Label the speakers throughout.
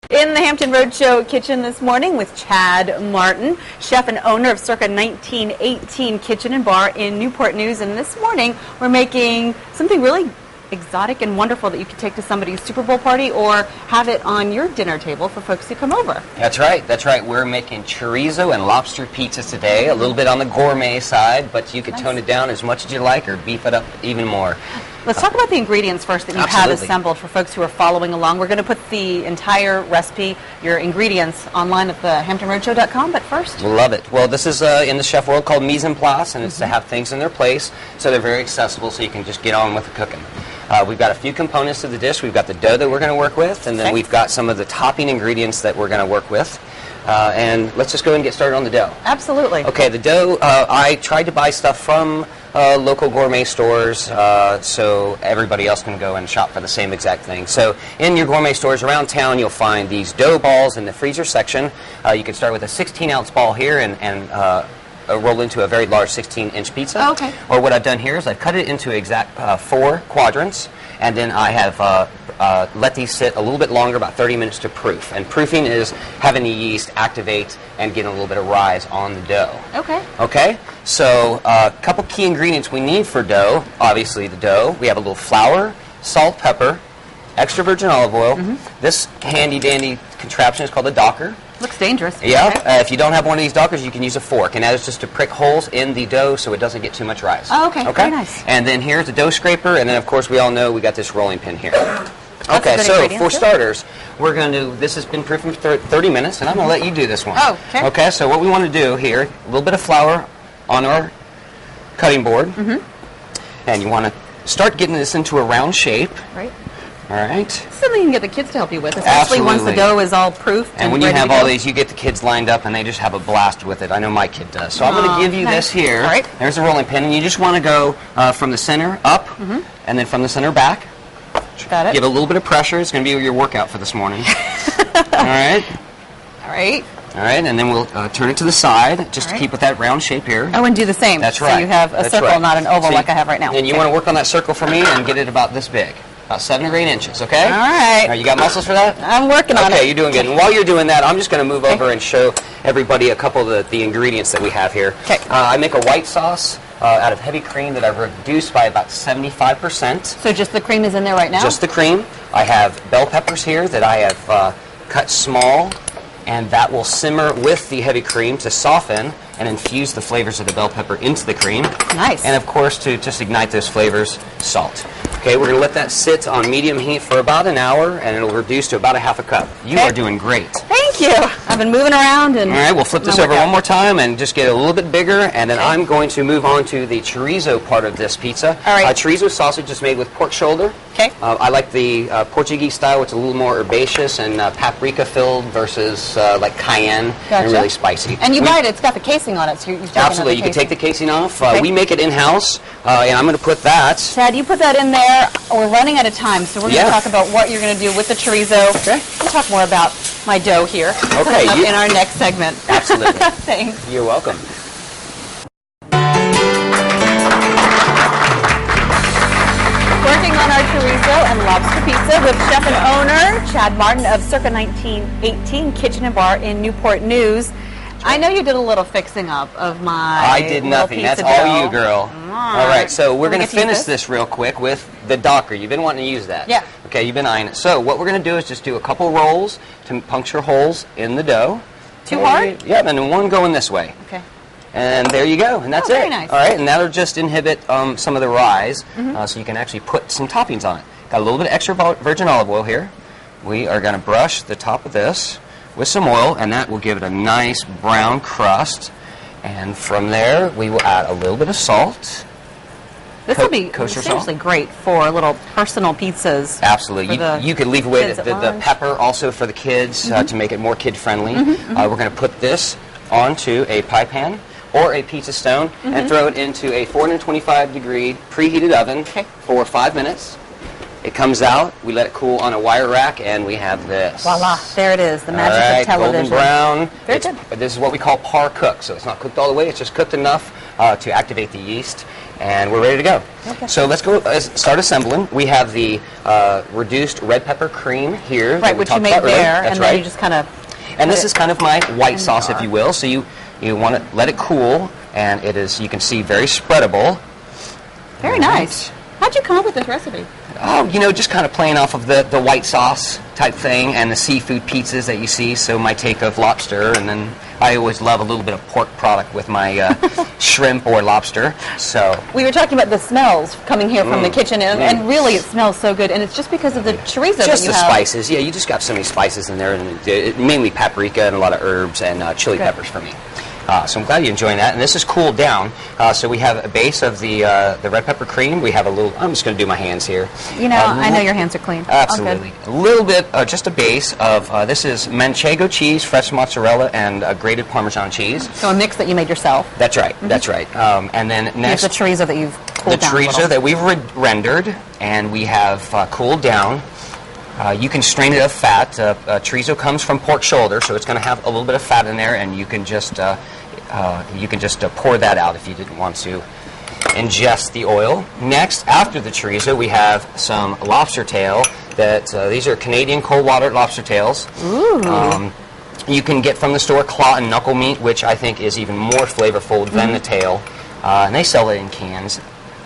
Speaker 1: In the Hampton Roadshow kitchen this morning with Chad Martin, chef and owner of circa 1918 Kitchen and Bar in Newport News. And this morning we're making something really exotic and wonderful that you can take to somebody's Super Bowl party or have it on your dinner table for folks who come over.
Speaker 2: That's right. That's right. We're making chorizo and lobster pizzas today. A little bit on the gourmet side, but you could tone it down as much as you like or beef it up even more.
Speaker 1: Let's talk about the ingredients first that you have assembled for folks who are following along. We're going to put the entire recipe, your ingredients, online at the HamptonRoadshow.com, but first...
Speaker 2: Love it. Well, this is in the chef world called mise en place, and it's to have things in their place, so they're very accessible, so you can just get on with the cooking. We've got a few components to the dish. We've got the dough that we're going to work with, and then we've got some of the topping ingredients that we're going to work with. And let's just go ahead and get started on the dough.
Speaker 1: Absolutely.
Speaker 2: Okay, the dough, I tried to buy stuff from local gourmet stores so everybody else can go and shop for the same exact thing. So in your gourmet stores around town, you'll find these dough balls in the freezer section. You can start with a 16-ounce ball here and roll into a very large 16-inch pizza.
Speaker 1: Oh, okay.
Speaker 2: Or what I've done here is I've cut it into exact 4 quadrants, and then I have let these sit a little bit longer, about 30 minutes to proof. And proofing is having the yeast activate and getting a little bit of rise on the dough.
Speaker 1: Okay.
Speaker 2: Okay? So a couple key ingredients we need for dough. Obviously the dough. We have a little flour, salt, pepper, extra virgin olive oil. This handy-dandy contraption is called a docker.
Speaker 1: Looks dangerous.
Speaker 2: Yeah.
Speaker 1: Okay.
Speaker 2: If you don't have one of these dockers, you can use a fork, and that is just to prick holes in the dough so it doesn't get too much rise.
Speaker 1: Oh, okay. Very nice.
Speaker 2: And then here's the dough scraper, and then of course we all know we got this rolling pin here. Okay, so for starters, we're going to do, this has been proofing for 30 minutes, and I'm going to let you do this one.
Speaker 1: Oh, okay.
Speaker 2: Okay, so what we want to do here, a little bit of flour on our cutting board, and you want to start getting this into a round shape.
Speaker 1: Right.
Speaker 2: All right.
Speaker 1: Something you can get the kids to help you with, especially once the dough is all proofed.
Speaker 2: And when you have all these, you get the kids lined up, and they just have a blast with it. I know my kid does. So I'm going to give you this here.
Speaker 1: All right.
Speaker 2: There's a rolling pin, and you just want to go from the center up, and then from the center back.
Speaker 1: Got it.
Speaker 2: Give it a little bit of pressure. It's going to be your workout for this morning. All right.
Speaker 1: All right.
Speaker 2: All right, and then we'll turn it to the side, just to keep with that round shape here.
Speaker 1: Oh, and do the same.
Speaker 2: That's right.
Speaker 1: So you have a circle, not an oval like I have right now.
Speaker 2: And you want to work on that circle for me and get it about this big. About 7 or 8 inches, okay?
Speaker 1: All right.
Speaker 2: All right, you got muscles for that?
Speaker 1: I'm working on it.
Speaker 2: Okay, you're doing good. And while you're doing that, I'm just going to move over and show everybody a couple of the ingredients that we have here.
Speaker 1: Okay.
Speaker 2: I make a white sauce out of heavy cream that I've reduced by about 75%.
Speaker 1: So just the cream is in there right now?
Speaker 2: Just the cream. I have bell peppers here that I have cut small, and that will simmer with the heavy cream to soften and infuse the flavors of the bell pepper into the cream.
Speaker 1: Nice.
Speaker 2: And of course, to just ignite those flavors, salt. Okay, we're going to let that sit on medium heat for about an hour, and it'll reduce to about a half a cup. You are doing great.
Speaker 1: Thank you. I've been moving around. And
Speaker 2: all right, we'll flip this over one more time and just get it a little bit bigger, and then I'm going to move on to the chorizo part of this pizza.
Speaker 1: All right.
Speaker 2: Chorizo sausage is made with pork shoulder.
Speaker 1: Okay.
Speaker 2: I like the Portuguese style, which is a little more herbaceous and paprika-filled versus like cayenne and really spicy.
Speaker 1: And you buy it, it's got the casing on it, so you've
Speaker 2: absolutely, you can take the casing off. We make it in-house, and I'm going to put that.
Speaker 1: Chad, you put that in there. We're running out of time, so we're going to talk about what you're going to do with the chorizo.
Speaker 2: Okay.
Speaker 1: We'll talk more about my dough here in our next segment.
Speaker 2: Absolutely.
Speaker 1: Thanks.
Speaker 2: You're welcome.
Speaker 1: Working on our chorizo and lobster pizza with chef and owner Chad Martin of circa 1918 Kitchen and Bar in Newport News. I know you did a little fixing up of my
Speaker 2: I did nothing. That's all you, girl. All right, so we're going to finish this real quick with the docker. You've been wanting to use that.
Speaker 1: Yeah.
Speaker 2: Okay, you've been eyeing it. So what we're going to do is just do a couple rolls to puncture holes in the dough.
Speaker 1: Too hard?
Speaker 2: Yeah, and then one going this way.
Speaker 1: Okay.
Speaker 2: And there you go, and that's it.
Speaker 1: Very nice.
Speaker 2: All right, and that'll just inhibit some of the rise, so you can actually put some toppings on it. Got a little bit of extra virgin olive oil here. We are going to brush the top of this with some oil, and that will give it a nice brown crust. And from there, we will add a little bit of salt.
Speaker 1: This will be seriously great for little personal pizzas.
Speaker 2: Absolutely. You could leave away the pepper also for the kids to make it more kid-friendly. We're going to put this onto a pie pan or a pizza stone and throw it into a 425-degree preheated oven for 5 minutes. It comes out, we let it cool on a wire rack, and we have this.
Speaker 1: Voila, there it is, the magic of television.
Speaker 2: Golden brown.
Speaker 1: Very good.
Speaker 2: This is what we call par cooked, so it's not cooked all the way, it's just cooked enough to activate the yeast. and we're ready to go.
Speaker 1: Okay.
Speaker 2: So let's go start assembling. We have the reduced red pepper cream here.
Speaker 1: Right, which you made there, and then you just kind of...
Speaker 2: And this is kind of my white sauce, if you will. So you want to let it cool, and it is, you can see, very spreadable.
Speaker 1: Very nice. How'd you come up with this recipe?
Speaker 2: Oh, just kind of playing off of the white sauce type thing and the seafood pizzas that you see. So my take of lobster, and then I always love a little bit of pork product with my shrimp or lobster. So
Speaker 1: we were talking about the smells coming here from the kitchen, and really it smells so good, and it's just because of the chorizo that you have.
Speaker 2: Just the spices. Yeah, you just got so many spices in there, and mainly paprika and a lot of herbs and chili peppers for me. So I'm glad you're enjoying that. And this is cooled down. So we have a base of the red pepper cream. We have a little, I'm just going to do my hands here.
Speaker 1: I know your hands are clean.
Speaker 2: Absolutely. A little bit, just a base of, this is manchego cheese, fresh mozzarella, and grated Parmesan cheese.
Speaker 1: So a mix that you made yourself.
Speaker 2: That's right. That's right. And then next...
Speaker 1: Here's the chorizo that you've cooled down.
Speaker 2: The chorizo that we've rendered, and we have cooled down. You can strain it of fat. Chorizo comes from pork shoulder, so it's going to have a little bit of fat in there, and you can just pour that out if you didn't want to ingest the oil. Next, after the chorizo, we have some lobster tail. These are Canadian cold-water lobster tails.
Speaker 1: Ooh.
Speaker 2: You can get from the store claw and knuckle meat, which I think is even more flavorful than the tail, and they sell it in cans.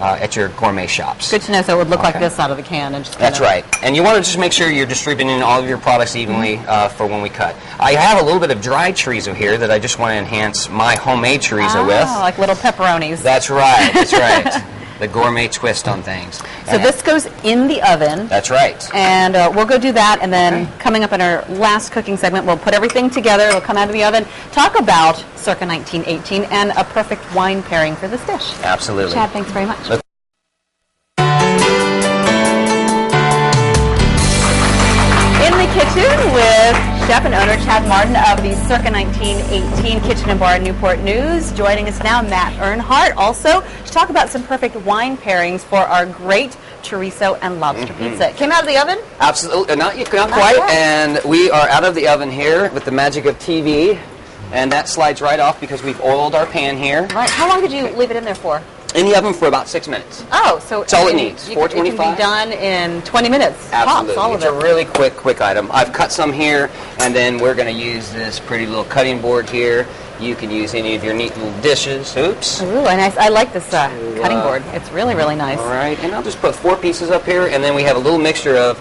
Speaker 2: At your gourmet shops.
Speaker 1: Good to know, so it would look like this out of the can. And just
Speaker 2: That's right. And you want to just make sure you're distributing all of your products evenly for when we cut. I have a little bit of dried chorizo here that I just want to enhance my homemade chorizo with.
Speaker 1: Like little pepperonis.
Speaker 2: That's right. That's right. The gourmet twist on things.
Speaker 1: So this goes in the oven.
Speaker 2: That's right.
Speaker 1: And we'll go do that, and then coming up in our last cooking segment, we'll put everything together. It'll come out of the oven. Talk about circa 1918 and a perfect wine pairing for this dish.
Speaker 2: Absolutely.
Speaker 1: Chad, thanks very much. In the kitchen with chef and owner Chad Martin of the circa 1918 Kitchen and Bar in Newport News. Joining us now, Matt Earnhardt, also to talk about some perfect wine pairings for our great chorizo and lobster pizza. It came out of the oven?
Speaker 2: Absolutely. Not quite. And we are out of the oven here with the magic of TV. And that slides right off because we've oiled our pan here.
Speaker 1: Right. How long did you leave it in there for?
Speaker 2: In the oven for about 6 minutes.
Speaker 1: Oh, so
Speaker 2: that's all it needs. 425.
Speaker 1: It can be done in 20 minutes.
Speaker 2: Absolutely.
Speaker 1: Tops, all of
Speaker 2: it's a really quick item. I've cut some here, and then we're going to use this pretty little cutting board here. You can use any of your neat little dishes. Oops.
Speaker 1: Ooh, nice. I like this cutting board. It's really, really nice.
Speaker 2: All right, and I'll just put 4 pieces up here, and then we have a little mixture of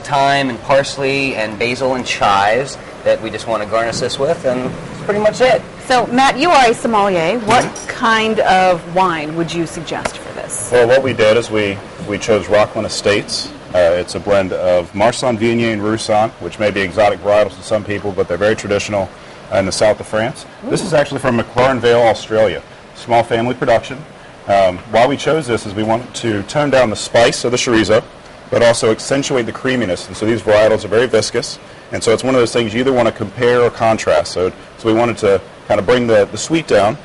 Speaker 2: thyme and parsley and basil and chives that we just want to garnish this with, and that's pretty much it.
Speaker 1: So, Matt, you are a sommelier. What kind of wine would you suggest for this?
Speaker 3: Well, what we did is we chose Rockland Estates. It's a blend of Marsanne, Viognier, and Roussanne, which may be exotic varietals to some people, but they're very traditional in the south of France. Ooh. This is actually from McLaren Vale, Australia. Small family production. Why we chose this is we wanted to tone down the spice of the chorizo, but also accentuate the creaminess. And so these varietals are very viscous. And so it's one of those things you either want to compare or contrast. So we wanted to kind of bring the sweet down,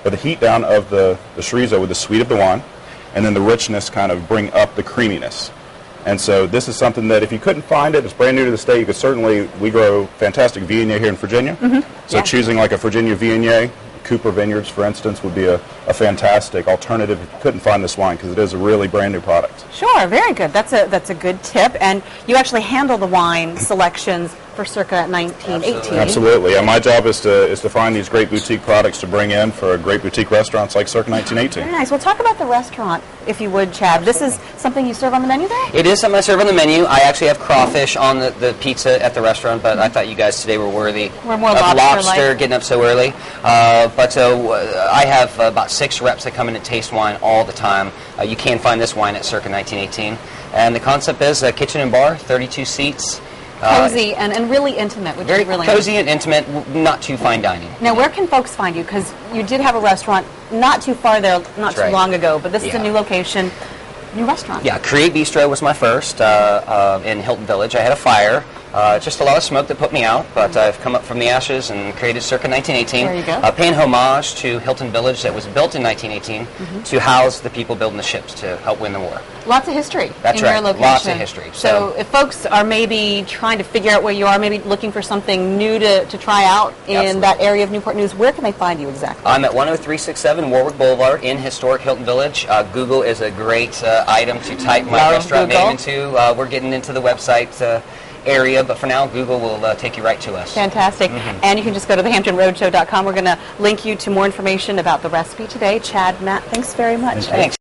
Speaker 3: or the heat down of the chorizo with the sweet of the wine, and then the richness kind of bring up the creaminess. And so this is something that if you couldn't find it, it's brand new to the state, you could certainly, we grow fantastic Viognier here in Virginia. So choosing like a Virginia Viognier, Cooper Vineyards, for instance, would be a fantastic alternative if you couldn't find this wine, because it is a really brand new product.
Speaker 1: Sure, very good. That's a good tip. And you actually handle the wine selections for circa 1918.
Speaker 3: Absolutely. Yeah, my job is to find these great boutique products to bring in for great boutique restaurants like circa 1918.
Speaker 1: Very nice. Well, talk about the restaurant, if you would, Chad. This is something you serve on the menu there?
Speaker 2: It is something I serve on the menu. I actually have crawfish on the pizza at the restaurant, but I thought you guys today were worthy
Speaker 1: of more
Speaker 2: lobster getting up so early. But I have about 6 reps that come in and taste wine all the time. You can find this wine at circa 1918. And the concept is a kitchen and bar, 32 seats.
Speaker 1: Cozy and really intimate, which
Speaker 2: very
Speaker 1: is really
Speaker 2: cozy
Speaker 1: nice.
Speaker 2: and intimate, not too fine dining.
Speaker 1: Now, where can folks find you? Because you did have a restaurant not too far there, not too long ago, but this is a new location, new restaurant.
Speaker 2: Yeah, Create Bistro was my first in Hilton Village. I had a fire. Just a lot of smoke that put me out, but I've come up from the ashes and created circa 1918.
Speaker 1: There you go.
Speaker 2: Paying homage to Hilton Village that was built in 1918 to house the people building the ships to help win the war.
Speaker 1: Lots of history
Speaker 2: That's
Speaker 1: in
Speaker 2: right.
Speaker 1: your location.
Speaker 2: Lots of history.
Speaker 1: So if folks are maybe trying to figure out where you are, maybe looking for something new to try out in
Speaker 2: Absolutely.
Speaker 1: that area of Newport News, where can they find you exactly?
Speaker 2: I'm at 10367 Warwick Boulevard in historic Hilton Village. Google is a great item to type my
Speaker 1: Love
Speaker 2: restaurant
Speaker 1: Google.
Speaker 2: name into. We're getting into the website area, but for now, Google will take you right to us.
Speaker 1: Fantastic. And you can just go to thehamptonroadshow.com. We're going to link you to more information about the recipe today. Chad, Matt, thanks very much.
Speaker 2: Thanks.